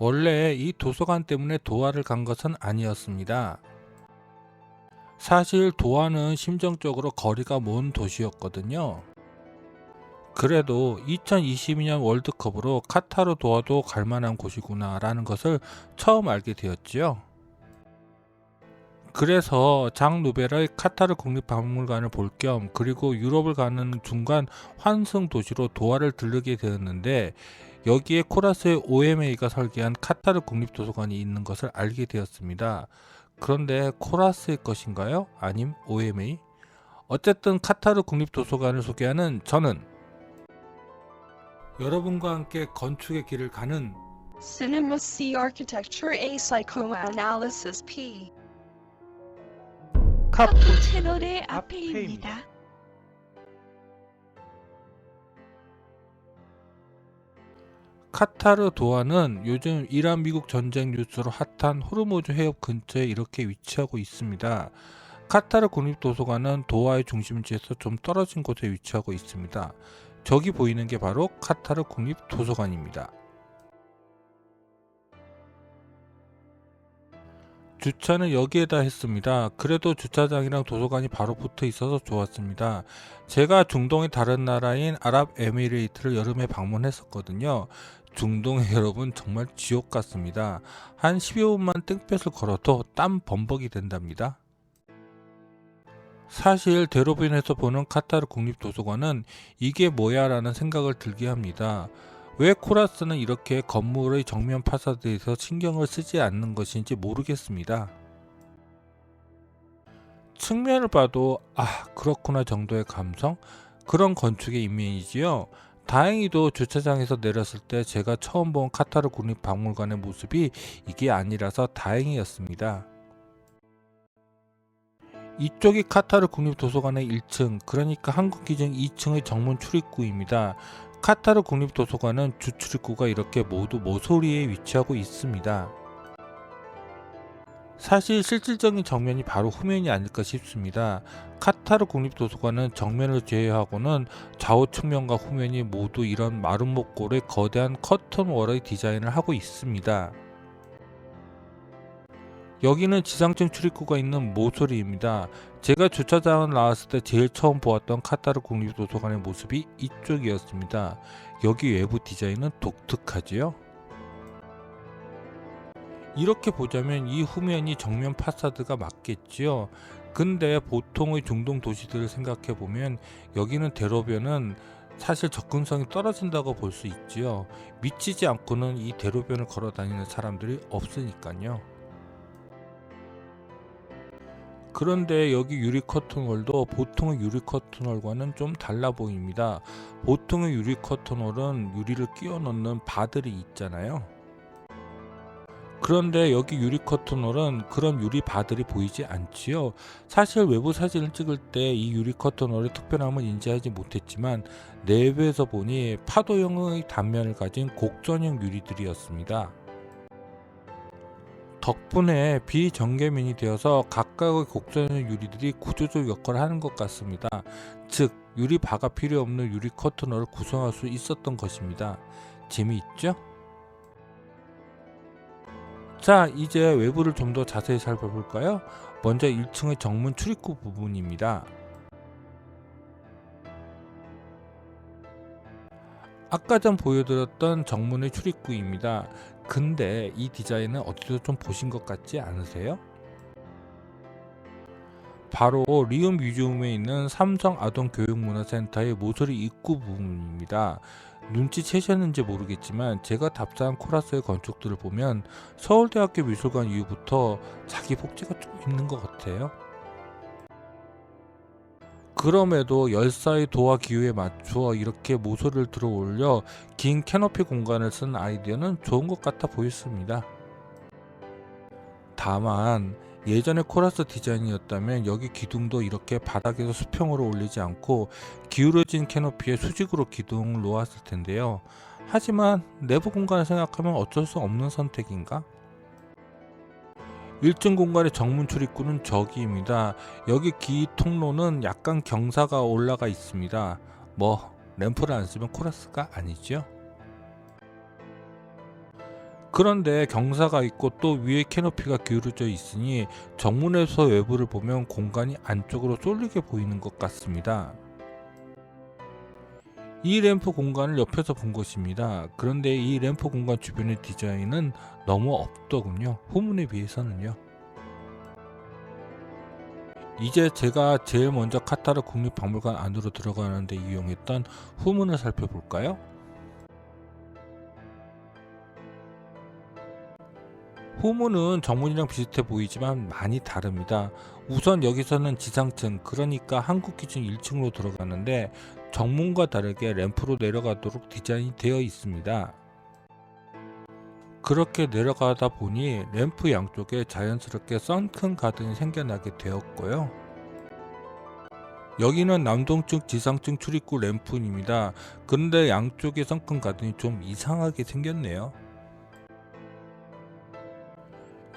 원래 이 도서관 때문에 도화를 간 것은 아니었습니다. 사실 도화는 심정적으로 거리가 먼 도시였거든요. 그래도 2022년 월드컵으로 카타르 도하도 갈만한 곳이구나 라는 것을 처음 알게 되었지요. 그래서 장 누베르의 카타르 국립박물관을 볼 겸 그리고 유럽을 가는 중간 환승 도시로 도하를 들르게 되었는데, 여기에 코라스의 OMA가 설계한 카타르 국립도서관이 있는 것을 알게 되었습니다. 그런데 코라스의 것인가요? 아님 OMA? 어쨌든 카타르 국립도서관을 소개하는 저는 여러분과 함께 건축의 길을 가는 Cinema C Architecture A Psychoanalysis P 카푸 채널의 앞에입니다. 앞에입니다. 카타르 도하는 요즘 이란 미국 전쟁 뉴스로 핫한 호르무즈 해협 근처에 이렇게 위치하고 있습니다. 카타르 국립도서관은 도하의 중심지에서 좀 떨어진 곳에 위치하고 있습니다. 저기 보이는 게 바로 카타르 국립도서관입니다. 주차는 여기에다 했습니다. 그래도 주차장이랑 도서관이 바로 붙어 있어서 좋았습니다. 제가 중동의 다른 나라인 아랍에미레이트를 여름에 방문했었거든요. 중동의 여러분 정말 지옥 같습니다. 한 12분만 땡볕을 걸어도 땀 범벅이 된답니다. 사실 대로변에서 보는 카타르 국립도서관은 이게 뭐야 라는 생각을 들게 합니다. 왜 코라스는 이렇게 건물의 정면 파사드에서 신경을 쓰지 않는 것인지 모르겠습니다. 측면을 봐도 그렇구나 정도의 감성? 그런 건축의 이미지요. 다행히도 주차장에서 내렸을 때 제가 처음 본 카타르 국립박물관의 모습이 이게 아니라서 다행이었습니다. 이쪽이 카타르 국립도서관의 1층, 그러니까 한국 기준 2층의 정문 출입구입니다. 카타르 국립도서관은 주출입구가 이렇게 모두 모서리에 위치하고 있습니다. 사실 실질적인 정면이 바로 후면이 아닐까 싶습니다. 카타르 국립도서관은 정면을 제외하고는 좌우 측면과 후면이 모두 이런 마름모꼴의 거대한 커튼월의 디자인을 하고 있습니다. 여기는 지상층 출입구가 있는 모서리입니다. 제가 주차장을 나왔을 때 제일 처음 보았던 카타르 국립도서관의 모습이 이쪽이었습니다. 여기 외부 디자인은 독특하지요? 이렇게 보자면 이 후면이 정면 파사드가 맞겠지요? 근데 보통의 중동 도시들을 생각해보면 여기는 대로변은 사실 접근성이 떨어진다고 볼 수 있지요. 미치지 않고는 이 대로변을 걸어 다니는 사람들이 없으니까요. 그런데 여기 유리 커튼홀도 보통의 유리 커튼홀과는 좀 달라 보입니다. 보통의 유리 커튼홀은 유리를 끼워 넣는 바들이 있잖아요. 그런데 여기 유리 커튼홀은 그런 유리 바들이 보이지 않지요. 사실 외부 사진을 찍을 때 이 유리 커튼홀의 특별함을 인지하지 못했지만 내부에서 보니 파도형의 단면을 가진 곡선형 유리들이었습니다. 덕분에 비정계면이 되어서 각각의 곡선형 유리들이 구조적 역할을 하는 것 같습니다. 즉 유리바가 필요 없는 유리 커튼홀을 구성할 수 있었던 것입니다. 재미있죠? 자, 이제 외부를 좀 더 자세히 살펴볼까요? 먼저 1층의 정문 출입구 부분입니다. 아까 전 보여드렸던 정문의 출입구입니다. 근데 이 디자인은 어디서 좀 보신 것 같지 않으세요? 바로 리움 뮤지엄에 있는 삼성 아동교육문화센터의 모서리 입구 부분입니다. 눈치채셨는지 모르겠지만 제가 답사한 코라스의 건축들을 보면 서울대학교 미술관 이후부터 자기 복제가 좀 있는 것 같아요. 그럼에도 열사의 도화 기호에 맞추어 이렇게 모서리를 들어 올려 긴 캐노피 공간을 쓴 아이디어는 좋은 것 같아 보였습니다. 다만 예전의 코라스 디자인이었다면 여기 기둥도 이렇게 바닥에서 수평으로 올리지 않고 기울어진 캐노피에 수직으로 기둥을 놓았을 텐데요. 하지만 내부 공간을 생각하면 어쩔 수 없는 선택인가? 1층 공간의 정문 출입구는 저기입니다. 여기 기 통로는 약간 경사가 올라가 있습니다. 램프를 안 쓰면 코라스가 아니죠. 그런데 경사가 있고 또 위에 캐노피가 기울어져 있으니 정문에서 외부를 보면 공간이 안쪽으로 쏠리게 보이는 것 같습니다. 이 램프 공간을 옆에서 본 것입니다. 그런데 이 램프 공간 주변의 디자인은 너무 없더군요. 후문에 비해서는요. 이제 제가 제일 먼저 카타르 국립박물관 안으로 들어가는데 이용했던 후문을 살펴볼까요? 후문은 정문이랑 비슷해 보이지만 많이 다릅니다. 우선 여기서는 지상층, 그러니까 한국 기준 1층으로 들어가는데 정문과 다르게 램프로 내려가도록 디자인이 되어 있습니다. 그렇게 내려가다 보니 램프 양쪽에 자연스럽게 선큰 가든이 생겨나게 되었고요. 여기는 남동층 지상층 출입구 램프입니다. 그런데 양쪽에 선큰 가든이 좀 이상하게 생겼네요.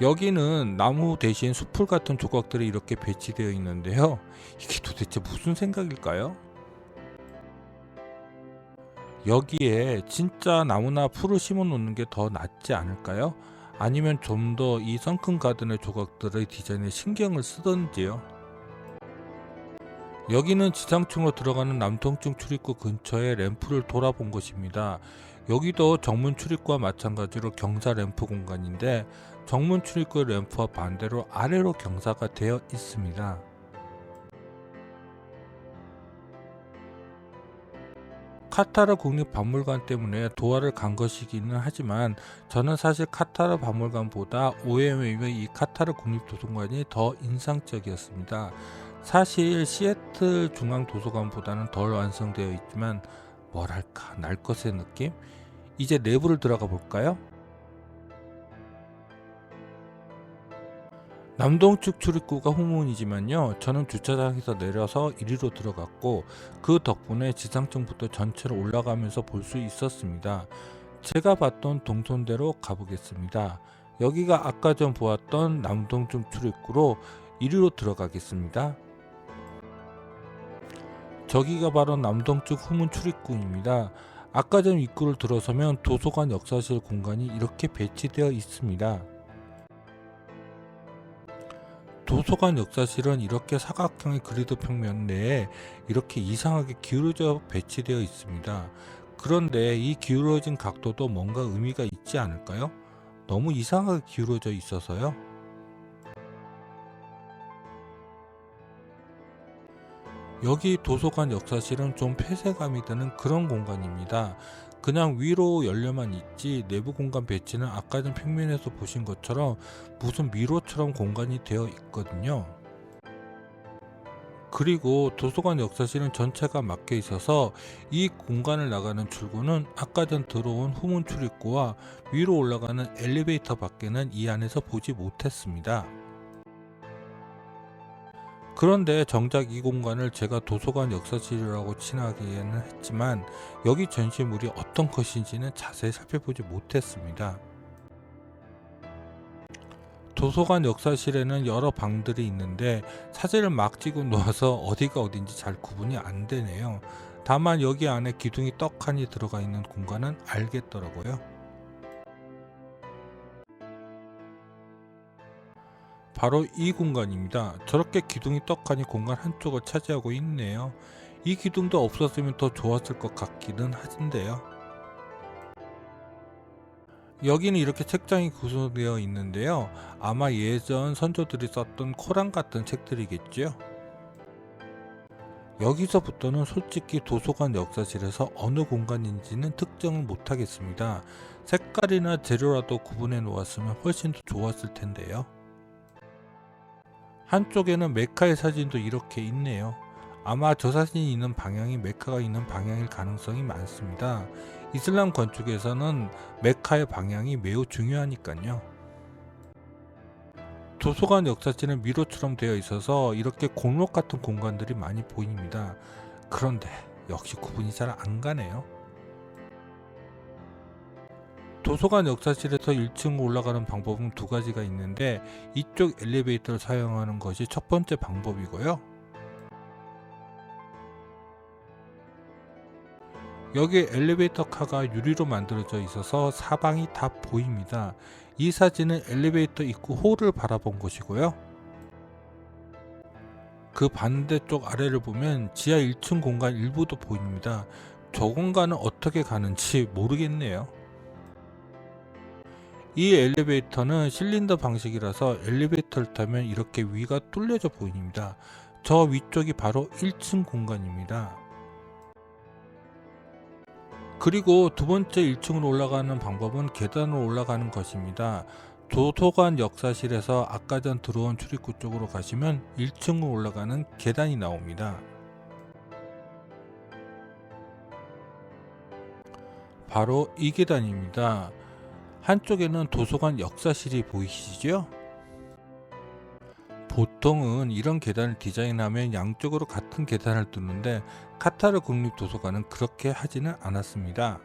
여기는 나무 대신 숲풀 같은 조각들이 이렇게 배치되어 있는데요. 이게 도대체 무슨 생각일까요? 여기에 진짜 나무나 풀을 심어 놓는 게 더 낫지 않을까요? 아니면 좀 더 이 선큰 가든의 조각들의 디자인에 신경을 쓰던지요. 여기는 지상층으로 들어가는 남동층 출입구 근처에 램프를 돌아본 것입니다. 여기도 정문 출입구와 마찬가지로 경사 램프 공간인데 정문 출입구의 램프와 반대로 아래로 경사가 되어 있습니다. 카타르 국립박물관 때문에 도하를 간 것이기는 하지만 저는 사실 카타르 박물관보다 OMA의 이 카타르 국립도서관이 더 인상적이었습니다. 사실 시애틀 중앙도서관보다는 덜 완성되어 있지만 뭐랄까 날 것의 느낌? 이제 내부를 들어가 볼까요? 남동측 출입구가 후문이지만요, 저는 주차장에서 내려서 이리로 들어갔고 그 덕분에 지상층부터 전체를 올라가면서 볼 수 있었습니다. 제가 봤던 동선대로 가보겠습니다. 여기가 아까 전 보았던 남동층 출입구로 이리로 들어가겠습니다. 저기가 바로 남동측 후문 출입구입니다. 아까 전 입구를 들어서면 도서관 역사실 공간이 이렇게 배치되어 있습니다. 도서관 역사실은 이렇게 사각형의 그리드 평면 내에 이렇게 이상하게 기울어져 배치되어 있습니다. 그런데 이 기울어진 각도도 뭔가 의미가 있지 않을까요? 너무 이상하게 기울어져 있어서요. 여기 도서관 역사실은 좀 폐쇄감이 드는 그런 공간입니다. 그냥 위로 열려만 있지 내부 공간 배치는 아까 전 평면에서 보신 것처럼 무슨 미로처럼 공간이 되어 있거든요. 그리고 도서관 역사실은 전체가 막혀 있어서 이 공간을 나가는 출구는 아까 전 들어온 후문 출입구와 위로 올라가는 엘리베이터 밖에는 이 안에서 보지 못했습니다. 그런데 정작 이 공간을 제가 도서관 역사실이라고 칭하기에는 했지만 여기 전시물이 어떤 것인지는 자세히 살펴보지 못했습니다. 도서관 역사실에는 여러 방들이 있는데 사진을 막 찍어 놓아서 어디가 어딘지 잘 구분이 안 되네요. 다만 여기 안에 기둥이 떡하니 들어가 있는 공간은 알겠더라고요. 바로 이 공간입니다. 저렇게 기둥이 떡하니 공간 한쪽을 차지하고 있네요. 이 기둥도 없었으면 더 좋았을 것 같기는 하던데요. 여기는 이렇게 책장이 구성되어 있는데요. 아마 예전 선조들이 썼던 코란 같은 책들이겠죠. 여기서부터는 솔직히 도서관 역사실에서 어느 공간인지는 특정을 못하겠습니다. 색깔이나 재료라도 구분해 놓았으면 훨씬 더 좋았을 텐데요. 한쪽에는 메카의 사진도 이렇게 있네요. 아마 저 사진이 있는 방향이 메카가 있는 방향일 가능성이 많습니다. 이슬람 건축에서는 메카의 방향이 매우 중요하니까요. 도서관 역사실은 미로처럼 되어 있어서 이렇게 공록 같은 공간들이 많이 보입니다. 그런데 역시 구분이 잘 안 가네요. 도서관 역사실에서 1층 올라가는 방법은 두 가지가 있는데 이쪽 엘리베이터를 사용하는 것이 첫 번째 방법이고요. 여기 엘리베이터 카가 유리로 만들어져 있어서 사방이 다 보입니다. 이 사진은 엘리베이터 입구 홀을 바라본 곳이고요. 그 반대쪽 아래를 보면 지하 1층 공간 일부도 보입니다. 저 공간은 어떻게 가는지 모르겠네요. 이 엘리베이터는 실린더 방식이라서 엘리베이터를 타면 이렇게 위가 뚫려져 보입니다. 저 위쪽이 바로 1층 공간입니다. 그리고 두 번째 1층으로 올라가는 방법은 계단으로 올라가는 것입니다. 도서관 역사실에서 아까 전 들어온 출입구 쪽으로 가시면 1층으로 올라가는 계단이 나옵니다. 바로 이 계단입니다. 한쪽에는 도서관 역사실이 보이시죠? 보통은 이런 계단을 디자인하면 양쪽으로 같은 계단을 두는데 카타르 국립도서관은 그렇게 하지는 않았습니다.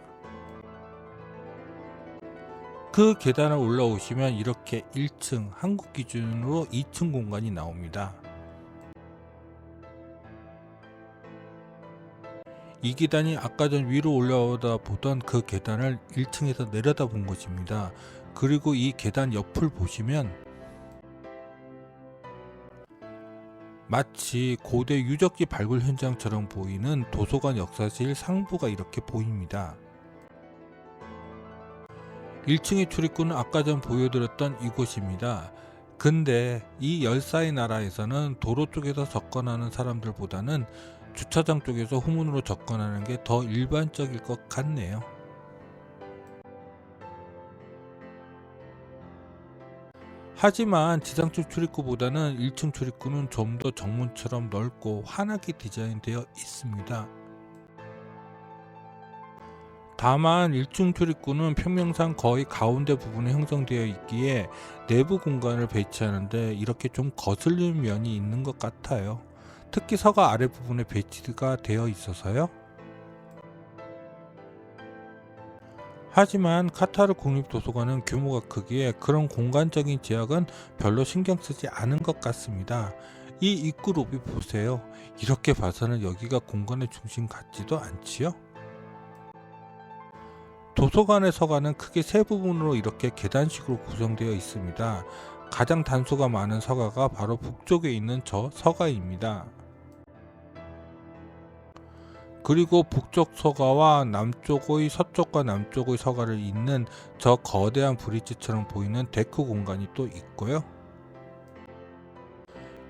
그 계단을 올라오시면 이렇게 1층, 한국 기준으로 2층 공간이 나옵니다. 이 계단이 아까 전 위로 올라오다 보던 그 계단을 1층에서 내려다 본 것입니다. 그리고 이 계단 옆을 보시면 마치 고대 유적지 발굴 현장처럼 보이는 도서관 역사실 상부가 이렇게 보입니다. 1층의 출입구는 아까 전 보여드렸던 이곳입니다. 근데 이 열사의 나라에서는 도로 쪽에서 접근하는 사람들보다는 주차장 쪽에서 후문으로 접근하는 게 더 일반적일 것 같네요. 하지만 지상층 출입구보다는 1층 출입구는 좀 더 정문처럼 넓고 환하게 디자인되어 있습니다. 다만 1층 출입구는 평면상 거의 가운데 부분에 형성되어 있기에 내부 공간을 배치하는데 이렇게 좀 거슬리는 면이 있는 것 같아요. 특히 서가 아래 부분에 배치가 되어 있어서요. 하지만 카타르 국립도서관은 규모가 크기에 그런 공간적인 제약은 별로 신경 쓰지 않은 것 같습니다. 이 입구 로비 보세요. 이렇게 봐서는 여기가 공간의 중심 같지도 않지요? 도서관의 서가는 크게 세 부분으로 이렇게 계단식으로 구성되어 있습니다. 가장 단수가 많은 서가가 바로 북쪽에 있는 저 서가입니다. 그리고 북쪽 서가와 남쪽의 서쪽과 남쪽의 서가를 잇는 저 거대한 브릿지처럼 보이는 데크 공간이 또 있고요.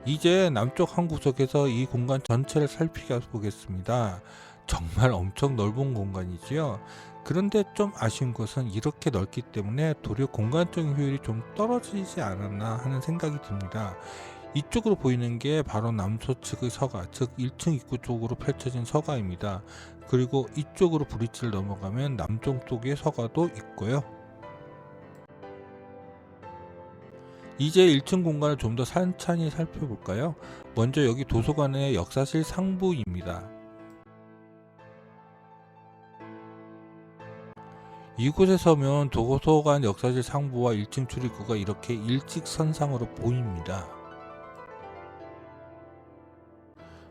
이제 남쪽 한 구석에서 이 공간 전체를 살펴보겠습니다. 정말 엄청 넓은 공간이지요. 그런데 좀 아쉬운 것은 이렇게 넓기 때문에 도리어 공간적인 효율이 좀 떨어지지 않았나 하는 생각이 듭니다. 이쪽으로 보이는 게 바로 남서측의 서가, 즉 1층 입구 쪽으로 펼쳐진 서가입니다. 그리고 이쪽으로 브릿지를 넘어가면 남쪽 쪽의 서가도 있고요. 이제 1층 공간을 좀 더 찬찬히 살펴볼까요? 먼저 여기 도서관의 역사실 상부입니다. 이곳에 서면 도서관 역사실 상부와 1층 출입구가 이렇게 일직선상으로 보입니다.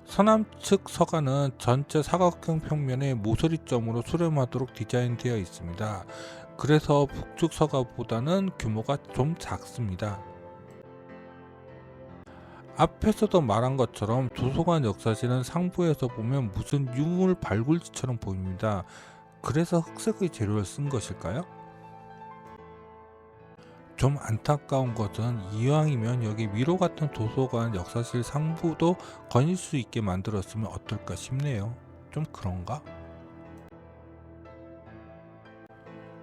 서남측 서가는 전체 사각형 평면에 모서리점으로 수렴하도록 디자인되어 있습니다. 그래서 북측 서가보다는 규모가 좀 작습니다. 앞에서도 말한 것처럼 도서관 역사실은 상부에서 보면 무슨 유물 발굴지처럼 보입니다. 그래서 흑색의 재료를 쓴 것일까요? 좀 안타까운 것은 이왕이면 여기 위로 같은 도서관 역사실 상부도 거닐 수 있게 만들었으면 어떨까 싶네요. 좀 그런가?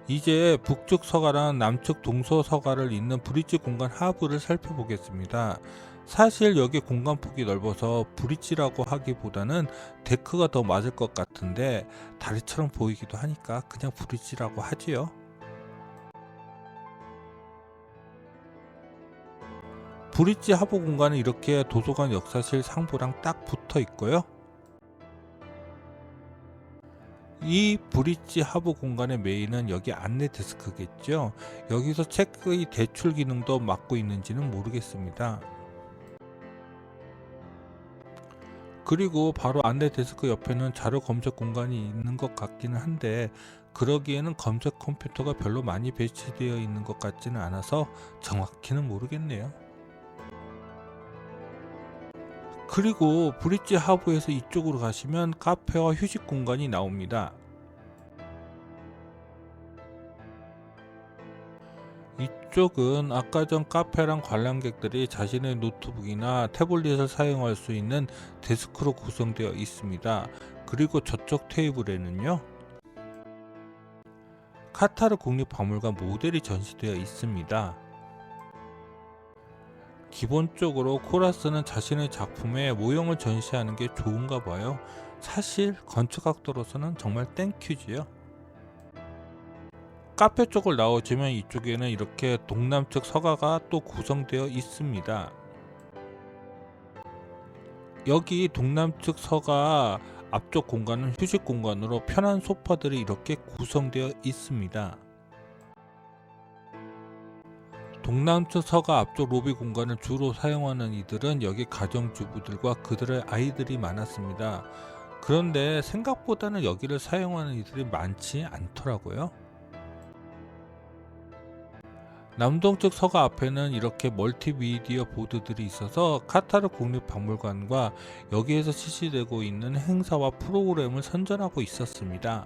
이제 북측 서가랑 남측 동서 서가를 잇는 브릿지 공간 하부를 살펴보겠습니다. 사실 여기 공간폭이 넓어서 브릿지라고 하기보다는 데크가 더 맞을 것 같은데 다리처럼 보이기도 하니까 그냥 브릿지라고 하지요. 브릿지 하부 공간은 이렇게 도서관 역사실 상부랑 딱 붙어 있고요. 이 브릿지 하부 공간의 메인은 여기 안내 데스크겠죠. 여기서 책의 대출 기능도 맡고 있는지는 모르겠습니다. 그리고 바로 안내 데스크 옆에는 자료 검색 공간이 있는 것 같기는 한데 그러기에는 검색 컴퓨터가 별로 많이 배치되어 있는 것 같지는 않아서 정확히는 모르겠네요. 그리고 브릿지 하부에서 이쪽으로 가시면 카페와 휴식 공간이 나옵니다. 이쪽은 아까 전 카페랑 관람객들이 자신의 노트북이나 태블릿을 사용할 수 있는 데스크로 구성되어 있습니다. 그리고 저쪽 테이블에는요, 카타르 국립박물관 모델이 전시되어 있습니다. 기본적으로 코라스는 자신의 작품에 모형을 전시하는 게 좋은가 봐요. 사실 건축학도로서는 정말 땡큐지요. 카페 쪽을 나오시면 이쪽에는 이렇게 동남측 서가가 또 구성되어 있습니다. 여기 동남측 서가 앞쪽 공간은 휴식 공간으로 편한 소파들이 이렇게 구성되어 있습니다. 동남측 서가 앞쪽 로비 공간을 주로 사용하는 이들은 여기 가정주부들과 그들의 아이들이 많았습니다. 그런데 생각보다는 여기를 사용하는 이들이 많지 않더라고요. 남동측 서가 앞에는 이렇게 멀티미디어 보드들이 있어서 카타르 국립박물관과 여기에서 실시되고 있는 행사와 프로그램을 선전하고 있었습니다.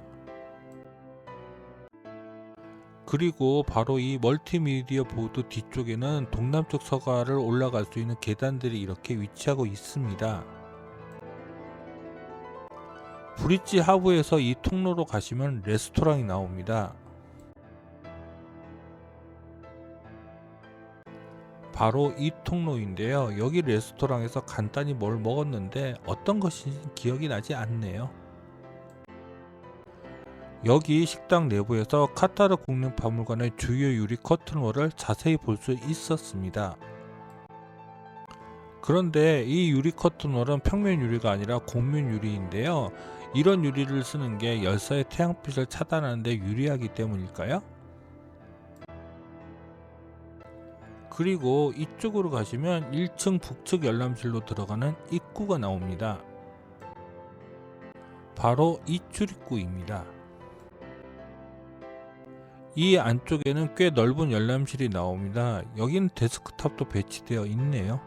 그리고 바로 이 멀티미디어 보드 뒤쪽에는 동남쪽 서가를 올라갈 수 있는 계단들이 이렇게 위치하고 있습니다. 브릿지 하부에서 이 통로로 가시면 레스토랑이 나옵니다. 바로 이 통로인데요. 여기 레스토랑에서 간단히 뭘 먹었는데 어떤 것인지 기억이 나지 않네요. 여기 식당 내부에서 카타르 국립박물관의 주요 유리 커튼홀을 자세히 볼 수 있었습니다. 그런데 이 유리 커튼홀은 평면 유리가 아니라 곡면 유리인데요. 이런 유리를 쓰는 게 열사의 태양빛을 차단하는 데 유리하기 때문일까요? 그리고 이쪽으로 가시면 1층 북측 열람실로 들어가는 입구가 나옵니다. 바로 이 출입구입니다. 이 안쪽에는 꽤 넓은 열람실이 나옵니다. 여기는 데스크탑도 배치되어 있네요.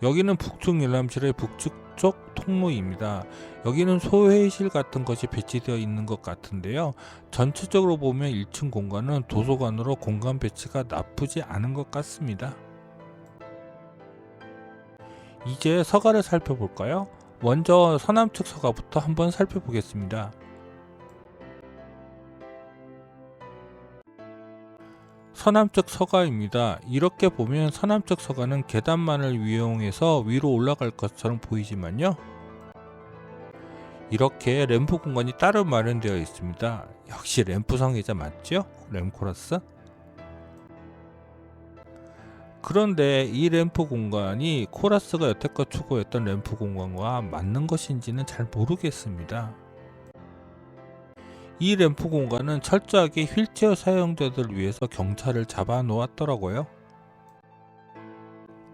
여기는 북측 열람실의 북측 쪽 통로입니다. 여기는 소회의실 같은 것이 배치되어 있는 것 같은데요. 전체적으로 보면 1층 공간은 도서관으로 공간 배치가 나쁘지 않은 것 같습니다. 이제 서가를 살펴볼까요? 먼저 서남측 서가부터 한번 살펴보겠습니다. 서남측 서가입니다. 이렇게 보면 서남측 서가는 계단만을 이용해서 위로 올라갈 것처럼 보이지만요. 이렇게 램프 공간이 따로 마련되어 있습니다. 역시 램프 성애자 맞죠? 램코라스? 그런데 이 램프 공간이 코라스가 여태껏 추구했던 램프 공간과 맞는 것인지는 잘 모르겠습니다. 이 램프 공간은 철저하게 휠체어 사용자들을 위해서 경차를 잡아 놓았더라고요.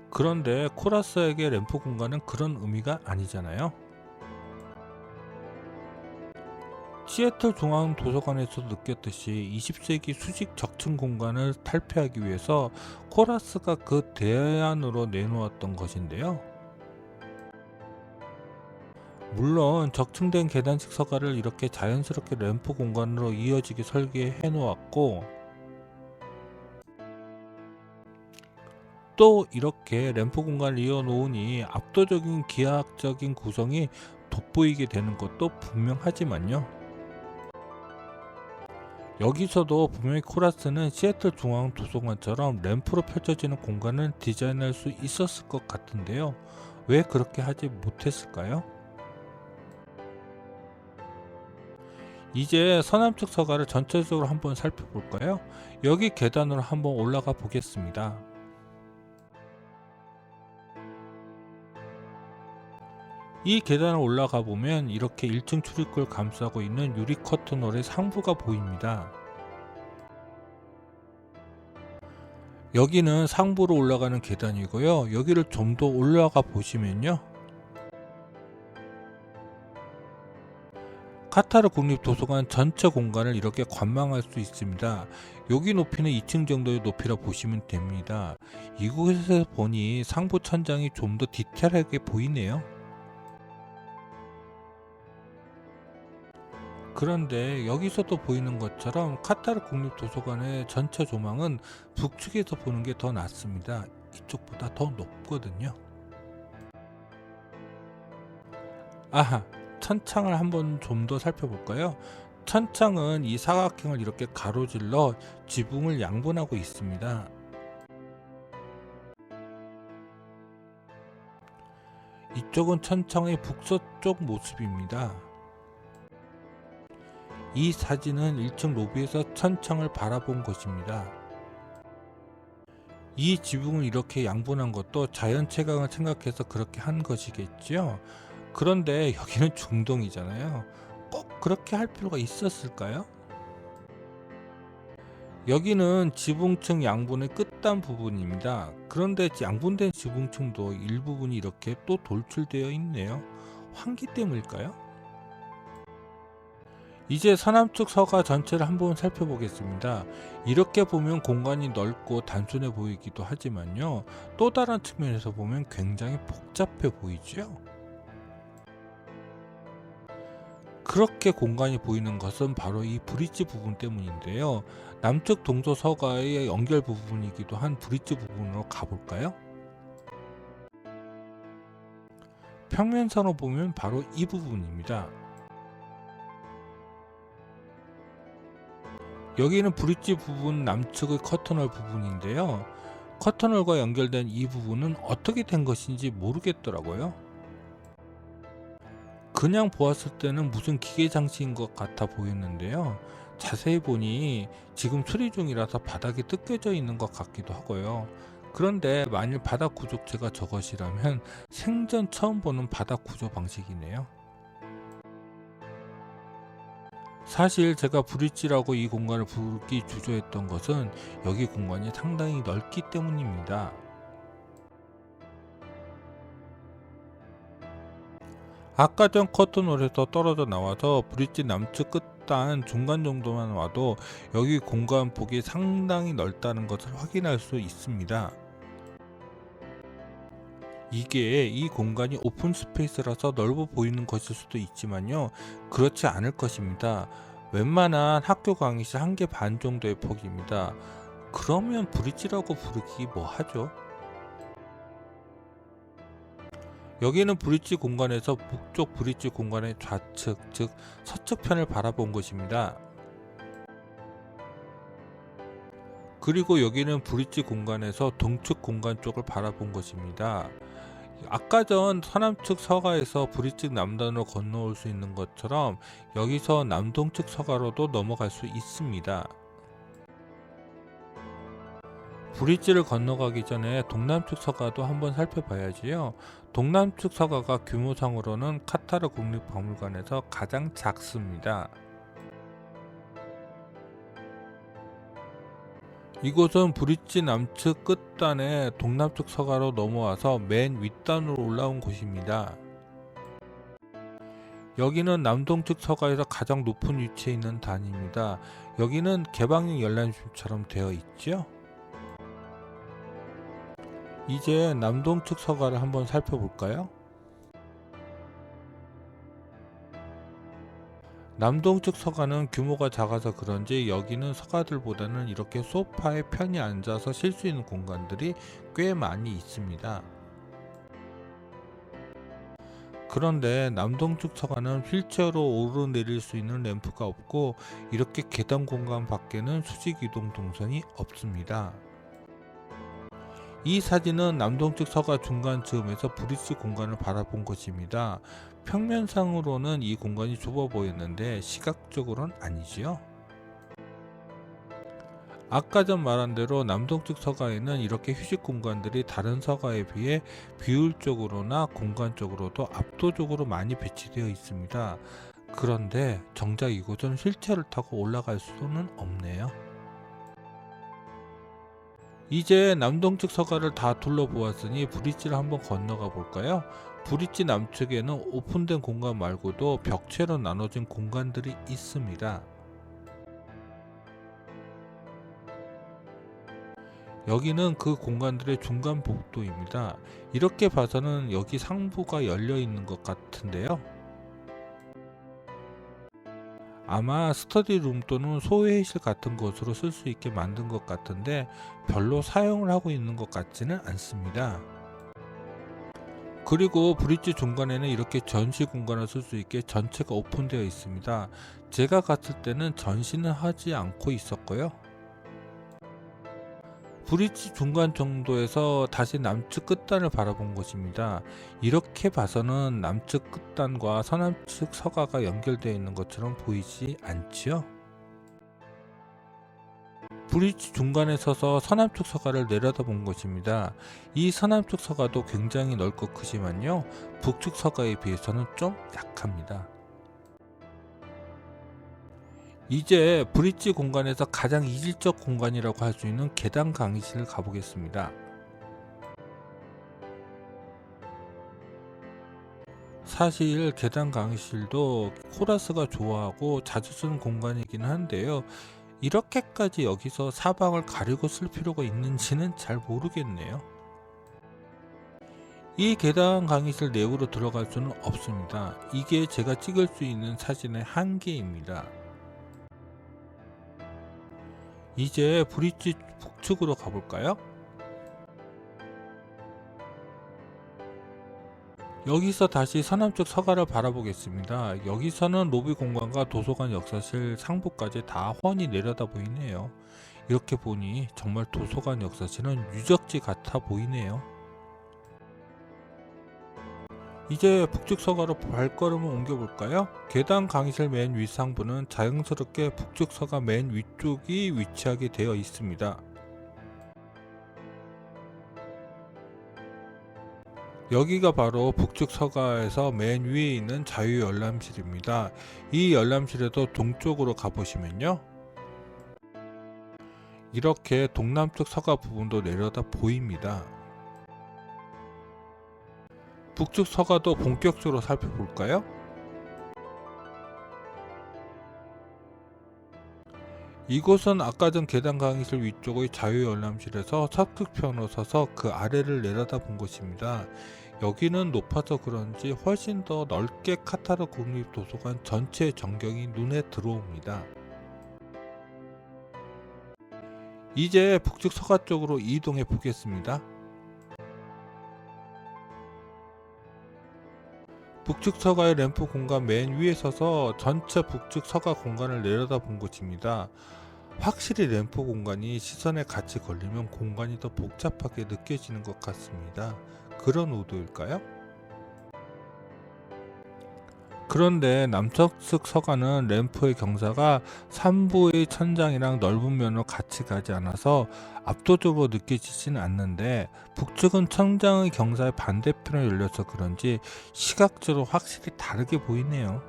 그런데 코라스에게 램프 공간은 그런 의미가 아니잖아요. 시애틀 중앙도서관에서 느꼈듯이 20세기 수직 적층 공간을 탈피하기 위해서 코라스가 그 대안으로 내놓았던 것인데요. 물론 적층된 계단식 서가를 이렇게 자연스럽게 램프 공간으로 이어지게 설계해 놓았고 또 이렇게 램프 공간을 이어 놓으니 압도적인 기하학적인 구성이 돋보이게 되는 것도 분명하지만요. 여기서도 분명히 코라스는 시애틀 중앙도서관처럼 램프로 펼쳐지는 공간을 디자인할 수 있었을 것 같은데요. 왜 그렇게 하지 못했을까요? 이제 서남측 서가를 전체적으로 한번 살펴볼까요? 여기 계단으로 한번 올라가 보겠습니다. 이 계단을 올라가 보면 이렇게 1층 출입구를 감싸고 있는 유리 커튼홀의 상부가 보입니다. 여기는 상부로 올라가는 계단이고요. 여기를 좀 더 올라가 보시면요. 카타르 국립도서관 전체 공간을 이렇게 관망할 수 있습니다. 여기 높이는 2층 정도의 높이라 보시면 됩니다. 이곳에서 보니 상부 천장이 좀 더 디테일하게 보이네요. 그런데 여기서도 보이는 것처럼 카타르 국립도서관의 전체 조망은 북측에서 보는 게 더 낫습니다. 이쪽보다 더 높거든요. 아하, 천창을 한번 좀 더 살펴볼까요? 천창은 이 사각형을 이렇게 가로질러 지붕을 양분하고 있습니다. 이쪽은 천창의 북서쪽 모습입니다. 이 사진은 1층 로비에서 천창을 바라본 것입니다. 이 지붕을 이렇게 양분한 것도 자연 채광을 생각해서 그렇게 한 것이겠죠. 그런데 여기는 중동이잖아요. 꼭 그렇게 할 필요가 있었을까요? 여기는 지붕층 양분의 끝단 부분입니다. 그런데 양분된 지붕층도 일부분이 이렇게 또 돌출되어 있네요. 환기 때문일까요? 이제 서남측 서가 전체를 한번 살펴보겠습니다. 이렇게 보면 공간이 넓고 단순해 보이기도 하지만요, 또 다른 측면에서 보면 굉장히 복잡해 보이죠. 그렇게 공간이 보이는 것은 바로 이 브릿지 부분 때문인데요. 남측 동서 서가의 연결 부분이기도 한 브릿지 부분으로 가볼까요? 평면선으로 보면 바로 이 부분입니다. 여기는 브릿지 부분 남측의 커튼홀 부분인데요. 커튼홀과 연결된 이 부분은 어떻게 된 것인지 모르겠더라고요. 그냥 보았을 때는 무슨 기계 장치인 것 같아 보였는데요. 자세히 보니 지금 수리 중이라서 바닥이 뜯겨져 있는 것 같기도 하고요. 그런데 만일 바닥 구조체가 저것이라면 생전 처음 보는 바닥 구조 방식이네요. 사실 제가 브릿지라고 이 공간을 부르기 주저했던 것은 여기 공간이 상당히 넓기 때문입니다. 아까 전 커튼홀에서 떨어져 나와서 브릿지 남측 끝단 중간 정도만 와도 여기 공간 폭이 상당히 넓다는 것을 확인할 수 있습니다. 이게 이 공간이 오픈 스페이스라서 넓어 보이는 것일 수도 있지만요, 그렇지 않을 것입니다. 웬만한 학교 강의실 1개 반 정도의 폭입니다. 그러면 브릿지라고 부르기 뭐하죠? 여기는 브릿지 공간에서 북쪽 브릿지 공간의 좌측, 즉 서측 편을 바라본 것입니다. 그리고 여기는 브릿지 공간에서 동측 공간 쪽을 바라본 것입니다. 아까 전 서남측 서가에서 브릿지 남단으로 건너올 수 있는 것처럼 여기서 남동측 서가로도 넘어갈 수 있습니다. 브릿지를 건너가기 전에 동남측 서가도 한번 살펴봐야지요. 동남측 서가가 규모상으로는 카타르 국립박물관에서 가장 작습니다. 이곳은 브릿지 남측 끝단에 동남측 서가로 넘어와서 맨 윗단으로 올라온 곳입니다. 여기는 남동측 서가에서 가장 높은 위치에 있는 단입니다. 여기는 개방형 열람실처럼 되어 있죠. 이제 남동측 서가를 한번 살펴볼까요? 남동측 서가는 규모가 작아서 그런지 여기는 서가들보다는 이렇게 소파에 편히 앉아서 쉴 수 있는 공간들이 꽤 많이 있습니다. 그런데 남동측 서가는 휠체어로 오르내릴 수 있는 램프가 없고 이렇게 계단 공간 밖에는 수직 이동 동선이 없습니다. 이 사진은 남동측 서가 중간쯤에서 브릿지 공간을 바라본 것입니다. 평면상으로는 이 공간이 좁아 보였는데 시각적으로는 아니지요. 아까 전 말한 대로 남동측 서가에는 이렇게 휴식 공간들이 다른 서가에 비해 비율적으로나 공간적으로도 압도적으로 많이 배치되어 있습니다. 그런데 정작 이곳은 휠체어를 타고 올라갈 수는 없네요. 이제 남동측 서가를 다 둘러보았으니 브릿지를 한번 건너가 볼까요? 브릿지 남측에는 오픈된 공간 말고도 벽체로 나눠진 공간들이 있습니다. 여기는 그 공간들의 중간 복도입니다. 이렇게 봐서는 여기 상부가 열려 있는 것 같은데요. 아마 스터디룸 또는 소회의실 같은 것으로 쓸 수 있게 만든 것 같은데 별로 사용을 하고 있는 것 같지는 않습니다. 그리고 브릿지 중간에는 이렇게 전시 공간을 쓸 수 있게 전체가 오픈되어 있습니다. 제가 갔을 때는 전시는 하지 않고 있었고요. 브릿지 중간 정도에서 다시 남측 끝단을 바라본 것입니다. 이렇게 봐서는 남측 끝단과 서남측 서가가 연결되어 있는 것처럼 보이지 않지요? 브릿지 중간에 서서 서남측 서가를 내려다본 것입니다. 이 서남측 서가도 굉장히 넓고 크지만요, 북측 서가에 비해서는 좀 약합니다. 이제 브릿지 공간에서 가장 이질적 공간이라고 할 수 있는 계단 강의실을 가보겠습니다. 사실 계단 강의실도 코라스가 좋아하고 자주 쓰는 공간이긴 한데요, 이렇게까지 여기서 사방을 가리고 쓸 필요가 있는지는 잘 모르겠네요. 이 계단 강의실 내부로 들어갈 수는 없습니다. 이게 제가 찍을 수 있는 사진의 한계입니다. 이제 브릿지 북측으로 가볼까요? 여기서 다시 서남측 서가를 바라보겠습니다. 여기서는 로비 공간과 도서관 역사실 상부까지 다 훤히 내려다 보이네요. 이렇게 보니 정말 도서관 역사실은 유적지 같아 보이네요. 이제 북측 서가로 발걸음을 옮겨볼까요? 계단 강의실 맨 윗상부는 자연스럽게 북측 서가 맨 위쪽이 위치하게 되어 있습니다. 여기가 바로 북측 서가에서 맨 위에 있는 자유 열람실입니다. 이 열람실에도 동쪽으로 가보시면요, 이렇게 동남측 서가 부분도 내려다 보입니다. 북측 서가도 본격적으로 살펴볼까요? 이곳은 아까 전 계단 강의실 위쪽의 자유 열람실에서 서측편으로 서서 그 아래를 내려다 본 곳입니다. 여기는 높아서 그런지 훨씬 더 넓게 카타르 국립도서관 전체의 전경이 눈에 들어옵니다. 이제 북측 서가 쪽으로 이동해 보겠습니다. 북측 서가의 램프 공간 맨 위에 서서 전체 북측 서가 공간을 내려다본 곳입니다. 확실히 램프 공간이 시선에 같이 걸리면 공간이 더 복잡하게 느껴지는 것 같습니다. 그런 의도일까요? 그런데 남측 서가는 램프의 경사가 산부의 천장이랑 넓은 면으로 같이 가지 않아서 압도적으로 느껴지지는 않는데, 북측은 천장의 경사의 반대편에 열려서 그런지 시각적으로 확실히 다르게 보이네요.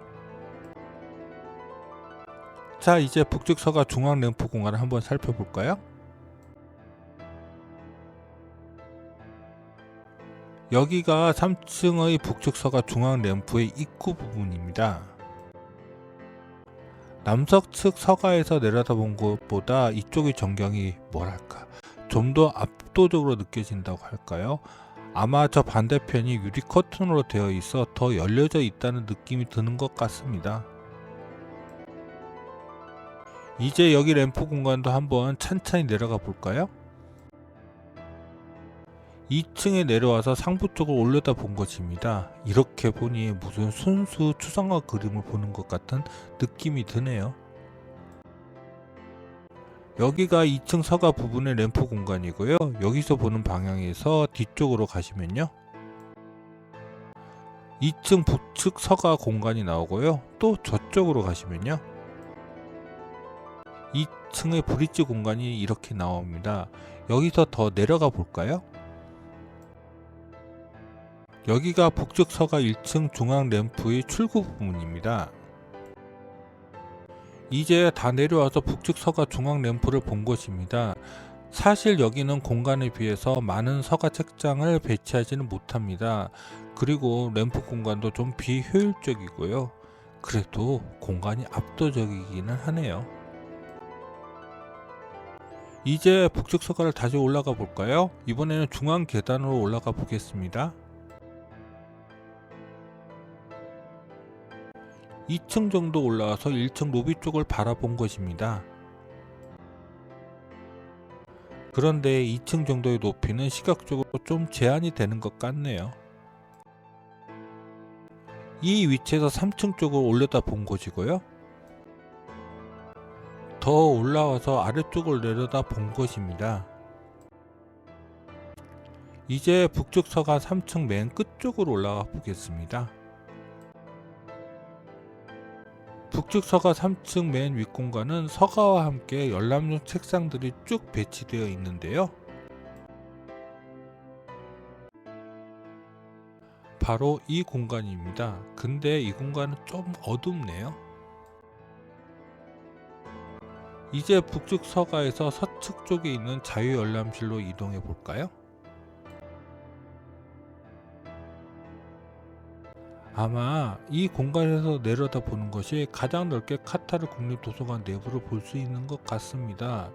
자, 이제 북측 서가 중앙 램프 공간을 한번 살펴볼까요? 여기가 3층의 북측 서가 중앙 램프의 입구 부분입니다. 남서측 서가에서 내려다본 것보다 이쪽의 전경이 뭐랄까 좀 더 압도적으로 느껴진다고 할까요? 아마 저 반대편이 유리 커튼으로 되어 있어 더 열려져 있다는 느낌이 드는 것 같습니다. 이제 여기 램프 공간도 한번 찬찬히 내려가 볼까요? 2층에 내려와서 상부 쪽을 올려다 본 것입니다. 이렇게 보니 무슨 순수 추상화 그림을 보는 것 같은 느낌이 드네요. 여기가 2층 서가 부분의 램프 공간이고요. 여기서 보는 방향에서 뒤쪽으로 가시면요, 2층 북측 서가 공간이 나오고요. 또 저쪽으로 가시면요, 2층의 브릿지 공간이 이렇게 나옵니다. 여기서 더 내려가 볼까요? 여기가 북측 서가 1층 중앙 램프의 출구 부분입니다. 이제 다 내려와서 북측 서가 중앙 램프를 본 것입니다. 사실 여기는 공간에 비해서 많은 서가 책장을 배치하지는 못합니다. 그리고 램프 공간도 좀 비효율적이고요. 그래도 공간이 압도적이기는 하네요. 이제 북측 서가를 다시 올라가 볼까요? 이번에는 중앙 계단으로 올라가 보겠습니다. 2층 정도 올라와서 1층 로비 쪽을 바라본 것입니다. 그런데 2층 정도의 높이는 시각적으로 좀 제한이 되는 것 같네요. 이 위치에서 3층 쪽을 올려다 본 것이고요. 더 올라와서 아래쪽을 내려다 본 것입니다. 이제 북측 서가 3층 맨 끝쪽으로 올라가 보겠습니다. 북측 서가 3층 맨 윗공간은 서가와 함께 열람용 책상들이 쭉 배치되어 있는데요. 바로 이 공간입니다. 근데 이 공간은 좀 어둡네요. 이제 북측 서가에서 서측 쪽에 있는 자유열람실로 이동해 볼까요? 아마 이 공간에서 내려다 보는 것이 가장 넓게 카타르 국립도서관 내부를 볼 수 있는 것 같습니다.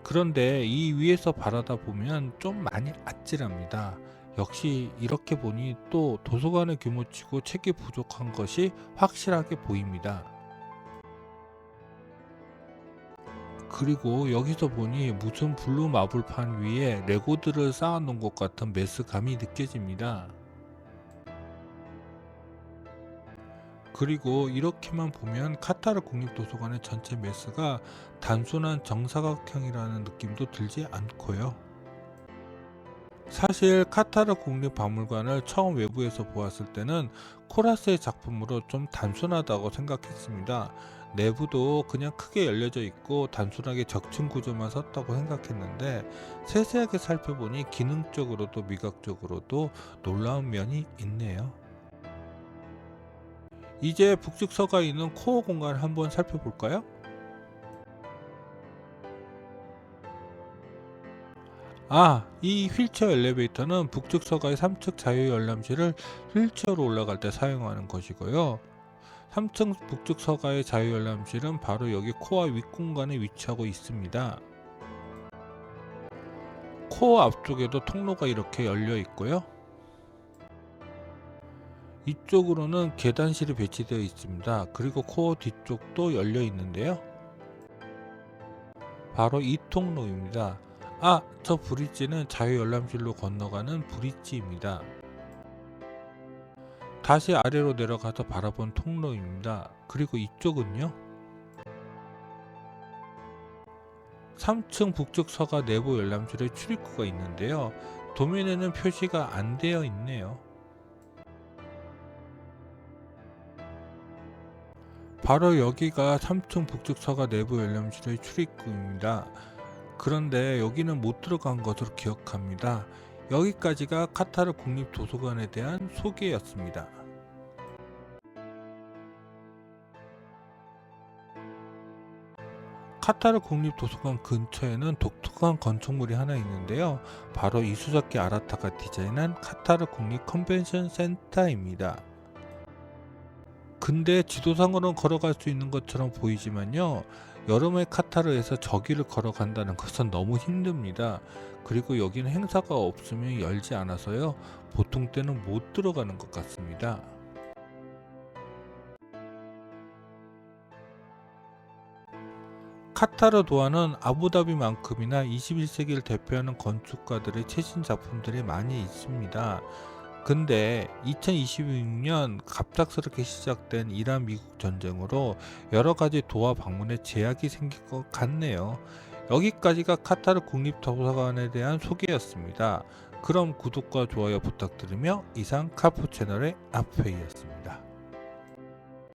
그런데 이 위에서 바라다 보면 좀 많이 아찔합니다. 역시 이렇게 보니 또 도서관의 규모치고 책이 부족한 것이 확실하게 보입니다. 그리고 여기서 보니 무슨 블루 마블판 위에 레고들을 쌓아놓은 것 같은 메스감이 느껴집니다. 그리고 이렇게만 보면 카타르 국립도서관의 전체 메스가 단순한 정사각형이라는 느낌도 들지 않고요. 사실 카타르 국립박물관을 처음 외부에서 보았을 때는 코라스의 작품으로 좀 단순하다고 생각했습니다. 내부도 그냥 크게 열려져 있고 단순하게 적층 구조만 썼다고 생각했는데 세세하게 살펴보니 기능적으로도 미각적으로도 놀라운 면이 있네요. 이제 북측 서가에 있는 코어 공간을 한번 살펴볼까요? 이 휠체어 엘리베이터는 북측 서가의 3층 자유 열람실을 휠체어로 올라갈 때 사용하는 것이고요. 3층 북측 서가의 자유 열람실은 바로 여기 코어 윗공간에 위치하고 있습니다. 코어 앞쪽에도 통로가 이렇게 열려 있고요. 이쪽으로는 계단실이 배치되어 있습니다. 그리고 코어 뒤쪽도 열려 있는데요. 바로 이 통로입니다. 저 브릿지는 자유 열람실로 건너가는 브릿지입니다. 다시 아래로 내려가서 바라본 통로입니다. 그리고 이쪽은요. 3층 북측 서가 내부 열람실에 출입구가 있는데요. 도면에는 표시가 안 되어 있네요. 바로 여기가 3층 북측 서가 내부 열람실의 출입구입니다. 그런데 여기는 못 들어간 것으로 기억합니다. 여기까지가 카타르 국립도서관에 대한 소개였습니다. 카타르 국립도서관 근처에는 독특한 건축물이 하나 있는데요. 바로 이수자키 아라타가 디자인한 카타르 국립 컨벤션 센터입니다. 근데 지도상으로는 걸어갈 수 있는 것처럼 보이지만요. 여름에 카타르에서 저기를 걸어간다는 것은 너무 힘듭니다. 그리고 여기는 행사가 없으면 열지 않아서요. 보통 때는 못 들어가는 것 같습니다. 카타르 도하는 아부다비만큼이나 21세기를 대표하는 건축가들의 최신 작품들이 많이 있습니다. 근데 2026년 갑작스럽게 시작된 이란 미국 전쟁으로 여러가지 도하 방문에 제약이 생길 것 같네요. 여기까지가 카타르 국립도서관에 대한 소개였습니다. 그럼 구독과 좋아요 부탁드리며 이상 카푸 채널의 아프이였습니다.